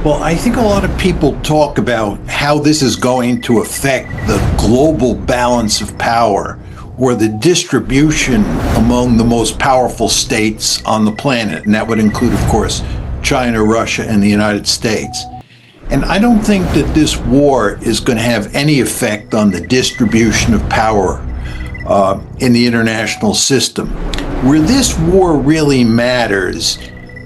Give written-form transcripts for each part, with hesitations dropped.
Well, I think a lot of people talk about how this is going to affect the global balance of power or the distribution among the most powerful states on the planet. And that would include, of course, China, Russia, and the United States. And I don't think that this war is going to have any effect on the distribution of power in the international system. Where this war really matters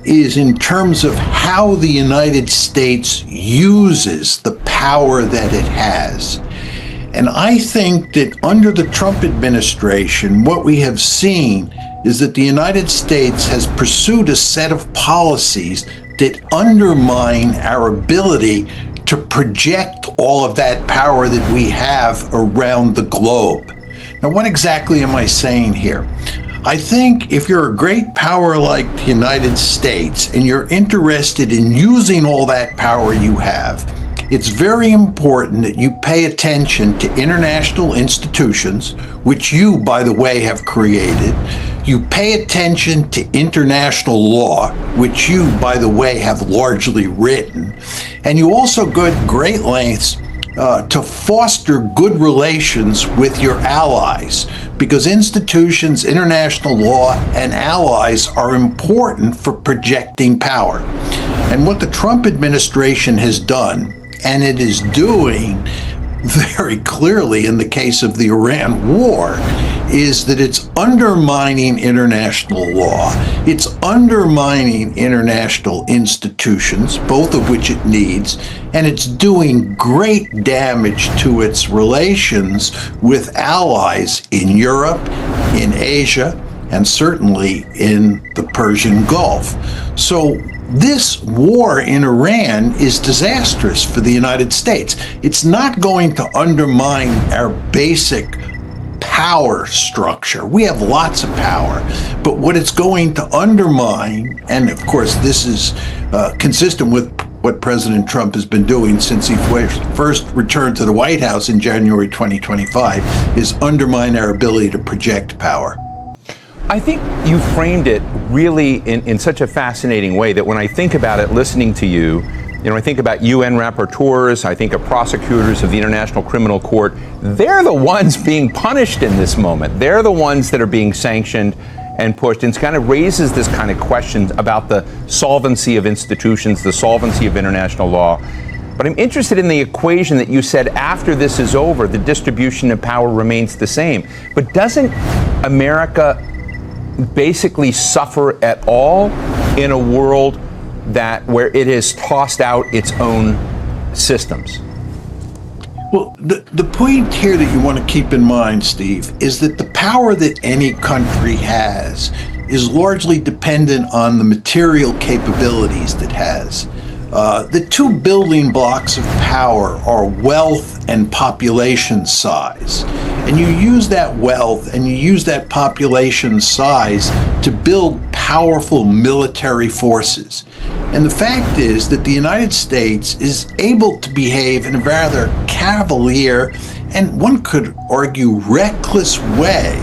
is in terms of how the United States uses the power that it has. And I think that under the Trump administration, what we have seen is that the United States has pursued a set of policies that undermine our ability to project all of that power that we have around the globe. Now, what exactly am I saying here? I think if you're a great power like the United States and you're interested in using all that power you have, it's very important that you pay attention to international institutions, which you, by the way, have created. You pay attention to international law, which you, by the way, have largely written. And you also go to great lengths to foster good relations with your allies, because institutions, international law, and allies are important for projecting power. And what the Trump administration has done, and it is doing very clearly in the case of the Iran war, is that it's undermining international law, it's undermining international institutions, both of which it needs, and it's doing great damage to its relations with allies in Europe, in Asia, and certainly in the Persian Gulf. So this war in Iran is disastrous for the United States. It's not going to undermine our basic power structure. We have lots of power, but what it's going to undermine, and of course this is consistent with what President Trump has been doing since he first returned to the White House in January 2025, is undermine our ability to project power. I think you framed it really in such a fascinating way that when I think about it, listening to you, I think about UN rapporteurs, I think of prosecutors of the International Criminal Court. They're the ones being punished in this moment. They're the ones that are being sanctioned and pushed. And it kind of raises this kind of questions about the solvency of institutions, the solvency of international law. But I'm interested in the equation that you said after this is over, the distribution of power remains the same. But doesn't America basically suffer at all in a world where it has tossed out its own systems? Well, the point here that you want to keep in mind, Steve, is that the power that any country has is largely dependent on the material capabilities that it has. The two building blocks of power are wealth and population size. And you use that wealth and you use that population size to build powerful military forces. And the fact is that the United States is able to behave in a rather cavalier and one could argue reckless way.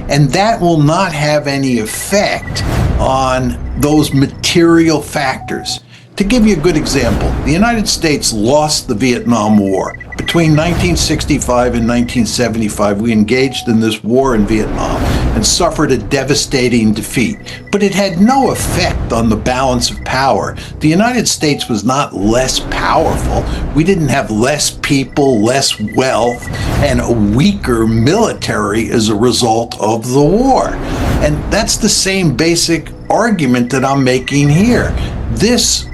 And that will not have any effect on those material factors. To give you a good example, the United States lost the Vietnam War. Between 1965 and 1975, we engaged in this war in Vietnam and suffered a devastating defeat. But it had no effect on the balance of power. The United States was not less powerful. We didn't have less people, less wealth, and a weaker military as a result of the war. And that's the same basic argument that I'm making here. This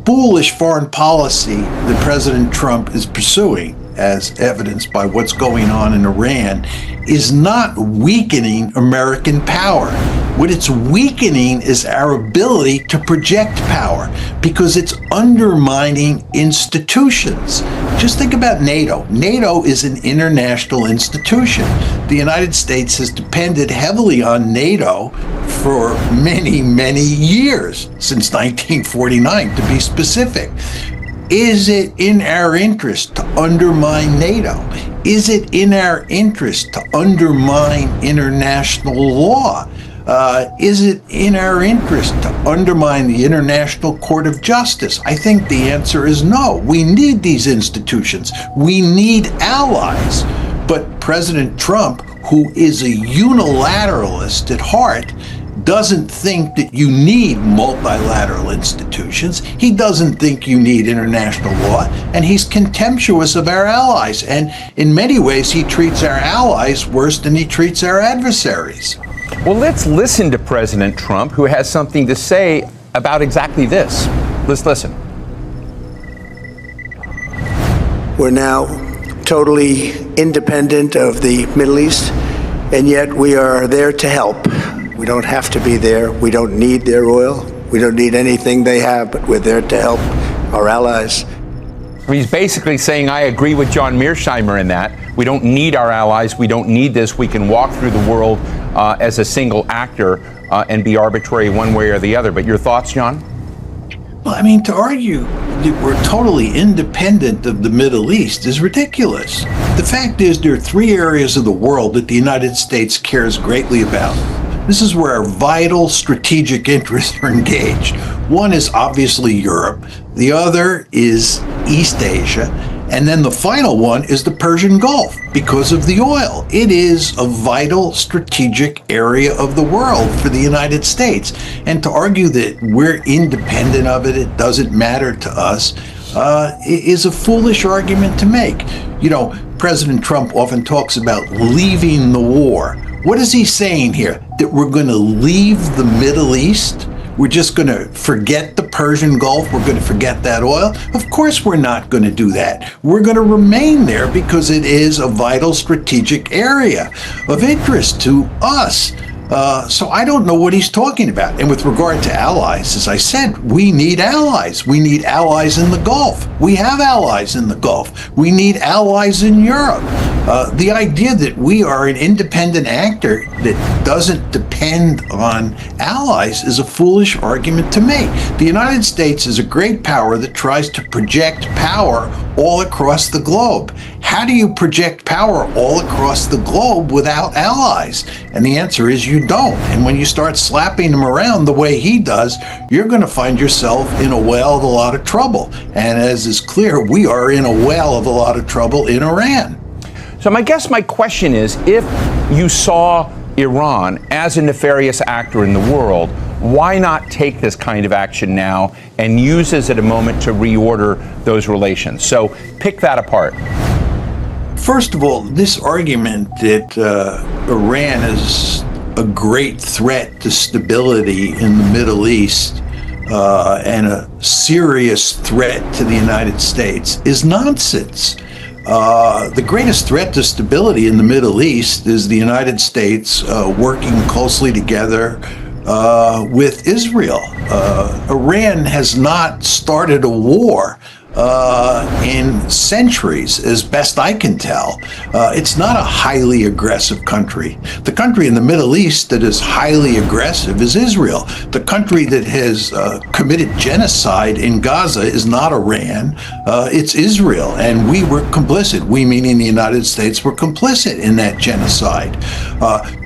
foolish foreign policy that President Trump is pursuing, as evidenced by what's going on in Iran, is not weakening American power. What it's weakening is our ability to project power, because it's undermining institutions. Just think about NATO. NATO is an international institution. The United States has depended heavily on NATO for many, many years, since 1949 to be specific. Is it in our interest to undermine NATO? Is it in our interest to undermine international law? Is it in our interest to undermine the International Court of Justice? I think the answer is no. We need these institutions. We need allies. But President Trump, who is a unilateralist at heart, doesn't think that you need multilateral institutions. He doesn't think you need international law, and he's contemptuous of our allies. And in many ways, he treats our allies worse than he treats our adversaries. Well, let's listen to President Trump, who has something to say about exactly this. Let's listen. We're now totally independent of the Middle East, and yet we are there to help. We don't have to be there. We don't need their oil. We don't need anything they have, but we're there to help our allies. He's basically saying, I agree with John Mearsheimer in that. We don't need our allies. We don't need this. We can walk through the world as a single actor and be arbitrary one way or the other. But your thoughts, John? Well, I mean, to argue that we're totally independent of the Middle East is ridiculous. The fact is, there are three areas of the world that the United States cares greatly about. This is where our vital strategic interests are engaged. One is obviously Europe. The other is East Asia. And then the final one is the Persian Gulf because of the oil. It is a vital strategic area of the world for the United States. And to argue that we're independent of it, it doesn't matter to us, is a foolish argument to make. You know, President Trump often talks about leaving the war. What is he saying here? That we're going to leave the Middle East? We're just going to forget the Persian Gulf? We're going to forget that oil? Of course we're not going to do that. We're going to remain there because it is a vital strategic area of interest to us. So I don't know what he's talking about. And with regard to allies, as I said, we need allies. We need allies in the Gulf. We have allies in the Gulf. We need allies in Europe. The idea that we are an independent actor that doesn't depend on allies is a foolish argument to make. The United States is a great power that tries to project power all across the globe. How do you project power all across the globe without allies? And the answer is you don't. And when you start slapping them around the way he does, you're going to find yourself in a whale of a lot of trouble. And as is clear, we are in a whale of a lot of trouble in Iran. So my question is, if you saw Iran as a nefarious actor in the world, why not take this kind of action now and use this at a moment to reorder those relations? So pick that apart. First of all, this argument that Iran is a great threat to stability in the Middle East and a serious threat to the United States is nonsense. The greatest threat to stability in the Middle East is the United States working closely together with Israel. Iran has not started a war in centuries, as best I can tell. It's not a highly aggressive country. The country in the Middle East that is highly aggressive is Israel. The country that has committed genocide in Gaza is not Iran, it's Israel. And we were complicit. We, meaning the United States, were complicit in that genocide.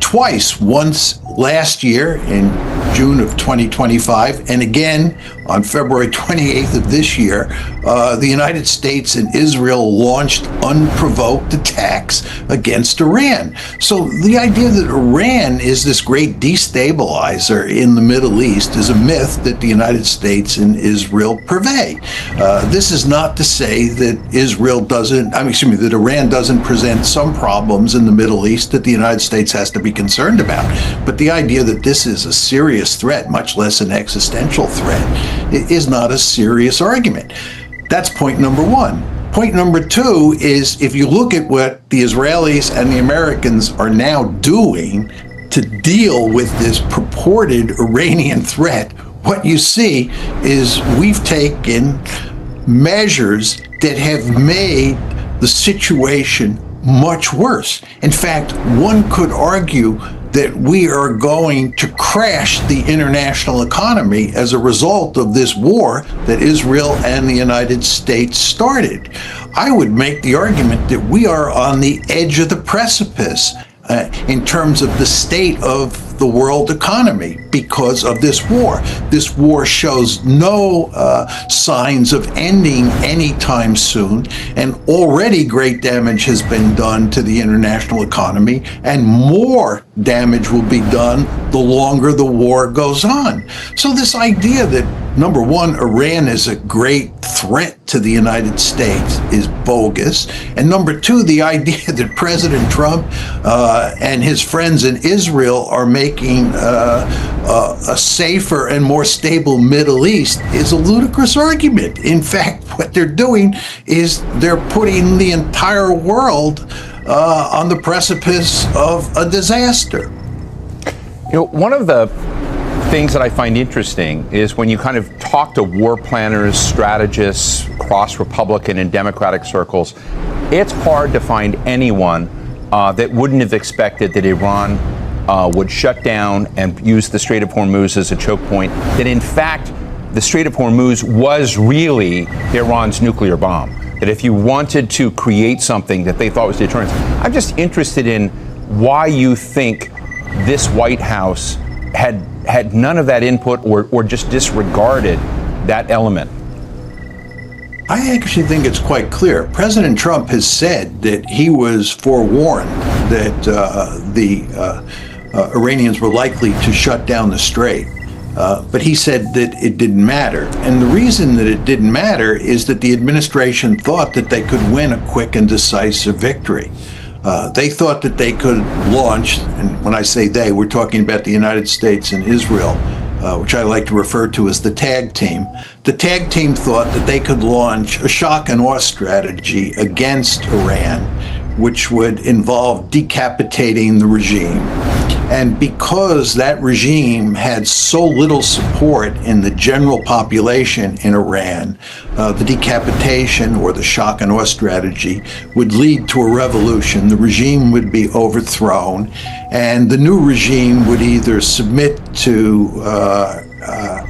Twice, once last year in June of 2025, and again on February 28th of this year, the United States and Israel launched unprovoked attacks against Iran. So the idea that Iran is this great destabilizer in the Middle East is a myth that the United States and Israel purvey. This is not to say that that Iran doesn't present some problems in the Middle East that the United States has to be concerned about. But the idea that this is a serious threat, much less an existential threat, is not a serious argument. That's point number one. Point number two is, if you look at what the Israelis and the Americans are now doing to deal with this purported Iranian threat, what you see is we've taken measures that have made the situation much worse. In fact, one could argue that we are going to crash the international economy as a result of this war that Israel and the United States started. I would make the argument that we are on the edge of the precipice in terms of the state of the world economy because of this war. This war shows no signs of ending anytime soon, and already great damage has been done to the international economy, and more damage will be done the longer the war goes on. So this idea that, number one, Iran is a great threat to the United States is bogus. And number two, the idea that President Trump and his friends in Israel are making a safer and more stable Middle East is a ludicrous argument. In fact, what they're doing is they're putting the entire world on the precipice of a disaster. You know, one of the things that I find interesting is when you kind of talk to war planners, strategists across Republican and Democratic circles, it's hard to find anyone that wouldn't have expected that Iran would shut down and use the Strait of Hormuz as a choke point, that in fact the Strait of Hormuz was really Iran's nuclear bomb, that if you wanted to create something that they thought was deterrence. I'm just interested in why you think this White House had none of that input or just disregarded that element. I actually think it's quite clear. President Trump has said that he was forewarned that the Iranians were likely to shut down the strait. But he said that it didn't matter. And the reason that it didn't matter is that the administration thought that they could win a quick and decisive victory. They thought that they could launch, and when I say they, we're talking about the United States and Israel, which I like to refer to as the tag team. The tag team thought that they could launch a shock and awe strategy against Iran, which would involve decapitating the regime. And because that regime had so little support in the general population in Iran, the decapitation or the shock and awe strategy would lead to a revolution. The regime would be overthrown, and the new regime would either submit to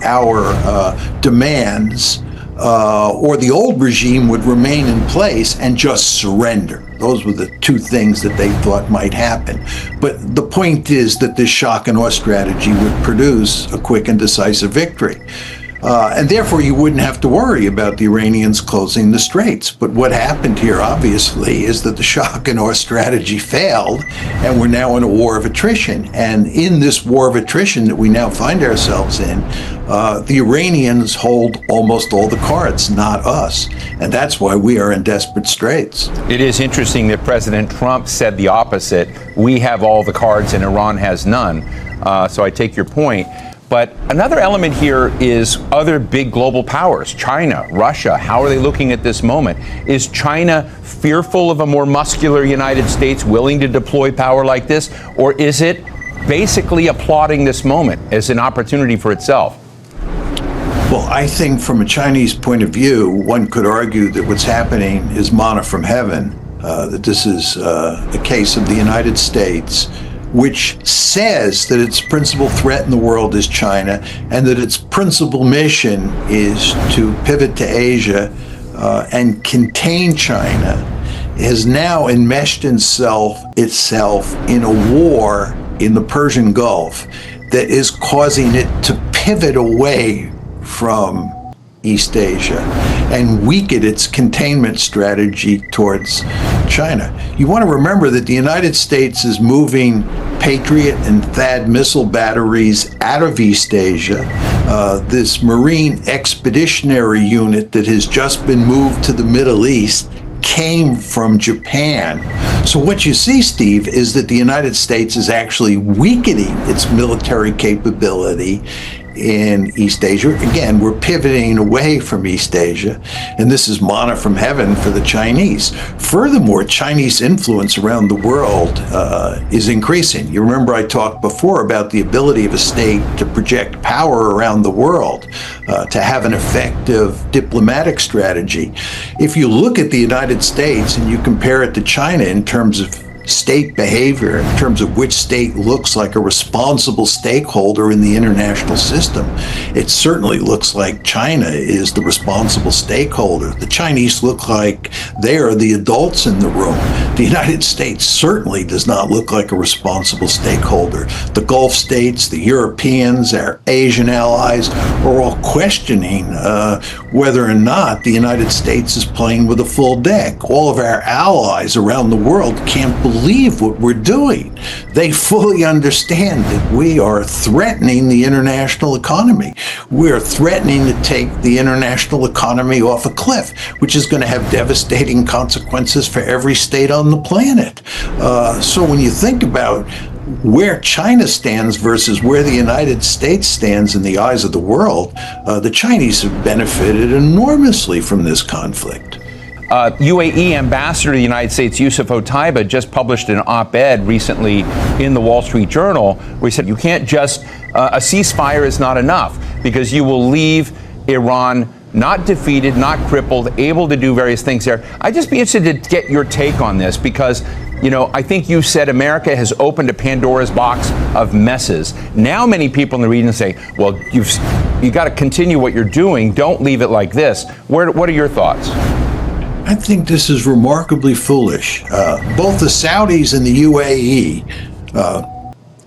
our demands, or the old regime would remain in place and just surrender. Those were the two things that they thought might happen. But the point is that this shock and awe strategy would produce a quick and decisive victory. And therefore, you wouldn't have to worry about the Iranians closing the straits. But what happened here, obviously, is that the shock and awe strategy failed, and we're now in a war of attrition. And in this war of attrition that we now find ourselves in, the Iranians hold almost all the cards, not us. And that's why we are in desperate straits. It is interesting that President Trump said the opposite. We have all the cards and Iran has none. So I take your point. But another element here is other big global powers, China, Russia. How are they looking at this moment? Is China fearful of a more muscular United States willing to deploy power like this? Or is it basically applauding this moment as an opportunity for itself? Well, I think from a Chinese point of view, one could argue that what's happening is manna from heaven, that this is a case of the United States, which says that its principal threat in the world is China, and that its principal mission is to pivot to Asia and contain China, has now enmeshed itself in a war in the Persian Gulf that is causing it to pivot away from East Asia and weaken its containment strategy towards China. You want to remember that the United States is moving Patriot and THAAD missile batteries out of East Asia. This Marine Expeditionary Unit that has just been moved to the Middle East came from Japan. So what you see, Steve, is that the United States is actually weakening its military capability in East Asia. Again, we're pivoting away from East Asia, and this is manna from heaven for the Chinese. Furthermore, Chinese influence around the world is increasing. You remember I talked before about the ability of a state to project power around the world, to have an effective diplomatic strategy. If you look at the United States and you compare it to China in terms of state behavior, in terms of which state looks like a responsible stakeholder in the international system, it certainly looks like China is the responsible stakeholder. The Chinese look like they are the adults in the room. The United States certainly does not look like a responsible stakeholder. The Gulf states, the Europeans, our Asian allies are all questioning whether or not the United States is playing with a full deck. All of our allies around the world can't believe what we're doing. They fully understand that we are threatening the international economy. We are threatening to take the international economy off a cliff, which is going to have devastating consequences for every state on the planet. So when you think about where China stands versus where the United States stands in the eyes of the world, the Chinese have benefited enormously from this conflict. UAE Ambassador to the United States, Yusuf Otaiba, just published an op-ed recently in the Wall Street Journal where he said you can't just, a ceasefire is not enough because you will leave Iran not defeated, not crippled, able to do various things there. I'd just be interested to get your take on this because, you know, I think you said America has opened a Pandora's box of messes. Now many people in the region say, well, you got to continue what you're doing. Don't leave it like this. What are your thoughts? I think this is remarkably foolish. Both the Saudis and the UAE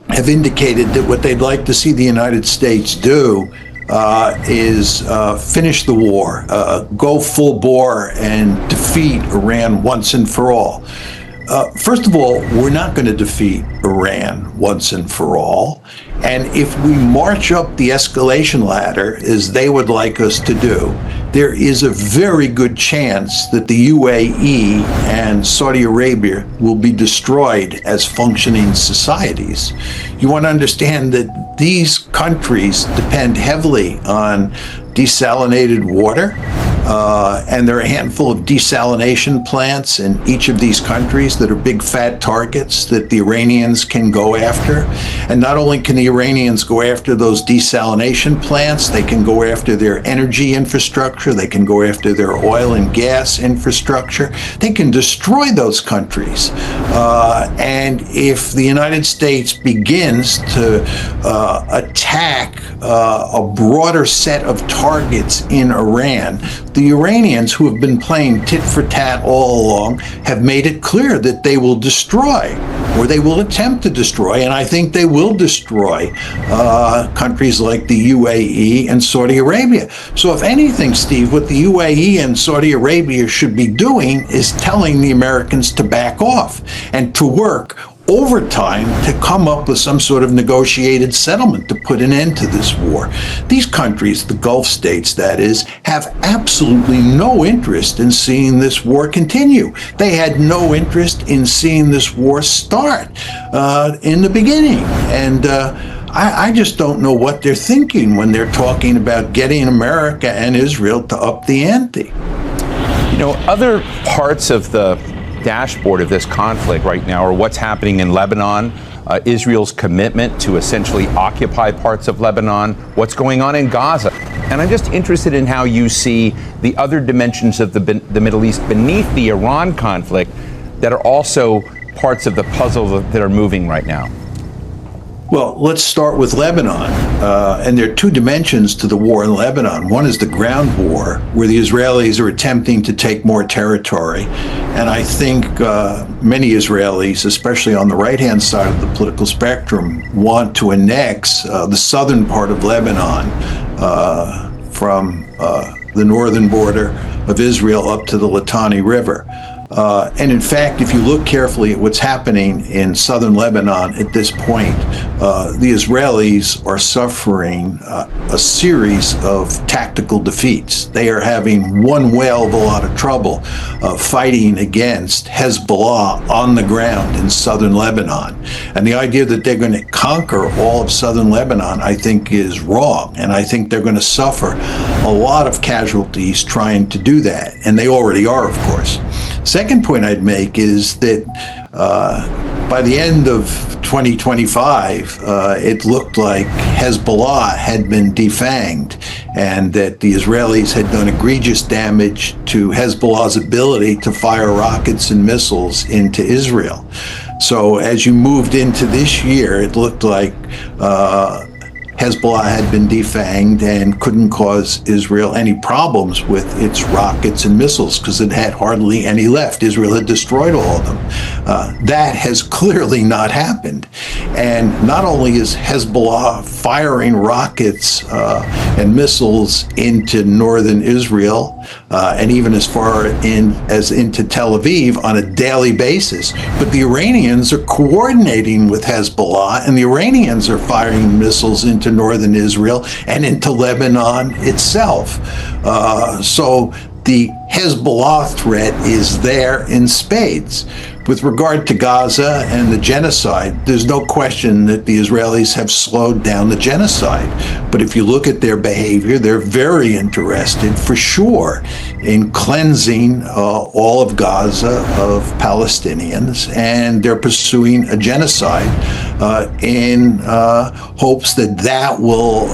have indicated that what they'd like to see the United States do is finish the war, go full bore and defeat Iran once and for all. First of all, we're not going to defeat Iran once and for all. And if we march up the escalation ladder, as they would like us to do, there is a very good chance that the UAE and Saudi Arabia will be destroyed as functioning societies. You want to understand that these countries depend heavily on desalinated water, and there are a handful of desalination plants in each of these countries that are big fat targets that the Iranians can go after. And not only can the Iranians go after those desalination plants, they can go after their energy infrastructure, they can go after their oil and gas infrastructure, they can destroy those countries. And if the United States begins to attack a broader set of targets in Iran, the Iranians, who have been playing tit for tat all along, have made it clear that they will destroy, or they will attempt to destroy, and I think they will destroy countries like the UAE and Saudi Arabia. So if anything, Steve, what the UAE and Saudi Arabia should be doing is telling the Americans to back off and to work overtime to come up with some sort of negotiated settlement to put an end to this war. These countries, the Gulf states that is, have absolutely no interest in seeing this war continue. They had no interest in seeing this war start in the beginning. And I just don't know what they're thinking when they're talking about getting America and Israel to up the ante. You know, other parts of the dashboard of this conflict right now are what's happening in Lebanon, Israel's commitment to essentially occupy parts of Lebanon, what's going on in Gaza. And I'm just interested in how you see the other dimensions of the Middle East beneath the Iran conflict that are also parts of the puzzle that are moving right now. Well, let's start with Lebanon. And there are two dimensions to the war in Lebanon. One is the ground war, where the Israelis are attempting to take more territory. And I think many Israelis, especially on the right-hand side of the political spectrum, want to annex the southern part of Lebanon from the northern border of Israel up to the Litani River. And in fact, if you look carefully at what's happening in southern Lebanon at this point, the Israelis are suffering a series of tactical defeats. They are having one whale of a lot of trouble fighting against Hezbollah on the ground in southern Lebanon. And the idea that they're going to conquer all of southern Lebanon, I think, is wrong. And I think they're going to suffer a lot of casualties trying to do that. And they already are, of course. Second point I'd make is that by the end of 2025, it looked like Hezbollah had been defanged and that the Israelis had done egregious damage to Hezbollah's ability to fire rockets and missiles into Israel. So as you moved into this year, it looked like Hezbollah had been defanged and couldn't cause Israel any problems with its rockets and missiles because it had hardly any left. Israel had destroyed all of them. That has clearly not happened. And not only is Hezbollah firing rockets and missiles into northern Israel and even as far as into Tel Aviv on a daily basis, but the Iranians are coordinating with Hezbollah, and the Iranians are firing missiles into northern Israel and into Lebanon itself. So the Hezbollah threat is there in spades. With regard to Gaza and the genocide, there's no question that the Israelis have slowed down the genocide. But if you look at their behavior, they're very interested, for sure, in cleansing all of Gaza of Palestinians, and they're pursuing a genocide in hopes that that will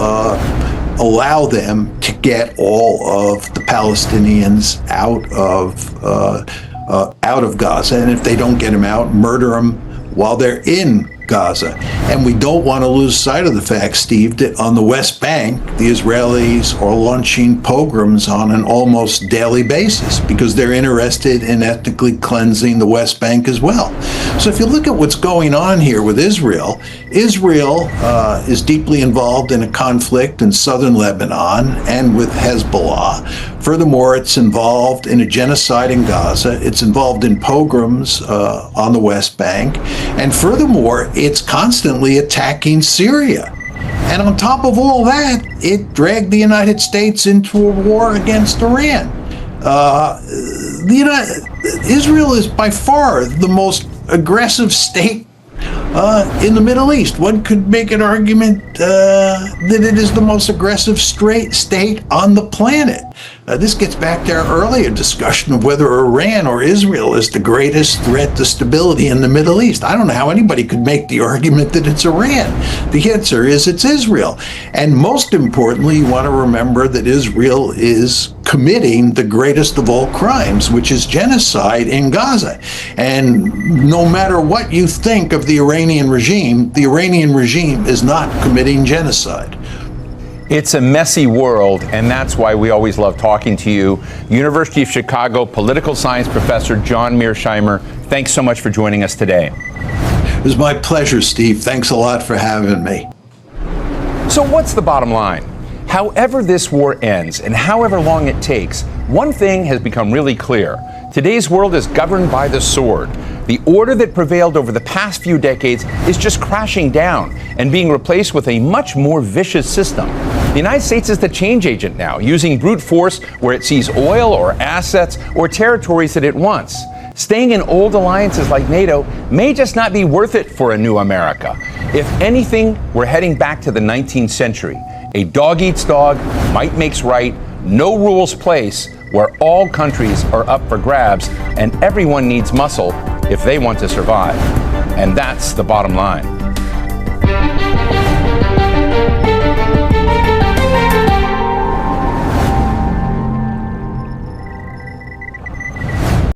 allow them to get all of the Palestinians out of Gaza, and if they don't get them out, murder them while they're in Gaza. And we don't want to lose sight of the fact, Steve, that on the West Bank, the Israelis are launching pogroms on an almost daily basis because they're interested in ethnically cleansing the West Bank as well. So if you look at what's going on here with Israel, Israel is deeply involved in a conflict in southern Lebanon and with Hezbollah. Furthermore, it's involved in a genocide in Gaza. It's involved in pogroms on the West Bank. And furthermore, it's constantly attacking Syria. And on top of all that, it dragged the United States into a war against Iran. Israel is by far the most aggressive state in the Middle East. One could make an argument that it is the most aggressive state on the planet. This gets back to our earlier discussion of whether Iran or Israel is the greatest threat to stability in the Middle East. I don't know how anybody could make the argument that it's Iran. The answer is it's Israel. And most importantly, you want to remember that Israel is committing the greatest of all crimes, which is genocide in Gaza. And no matter what you think of the Iranian regime is not committing genocide. It's a messy world, and that's why we always love talking to you. University of Chicago political science professor John Mearsheimer, thanks so much for joining us today. It was my pleasure, Steve. Thanks a lot for having me. So what's the bottom line? However this war ends and however long it takes, one thing has become really clear. Today's world is governed by the sword. The order that prevailed over the past few decades is just crashing down and being replaced with a much more vicious system. The United States is the change agent now, using brute force where it sees oil or assets or territories that it wants. Staying in old alliances like NATO may just not be worth it for a new America. If anything, we're heading back to the 19th century. A dog eats dog, might makes right, no rules place, where all countries are up for grabs and everyone needs muscle if they want to survive. And that's the bottom line.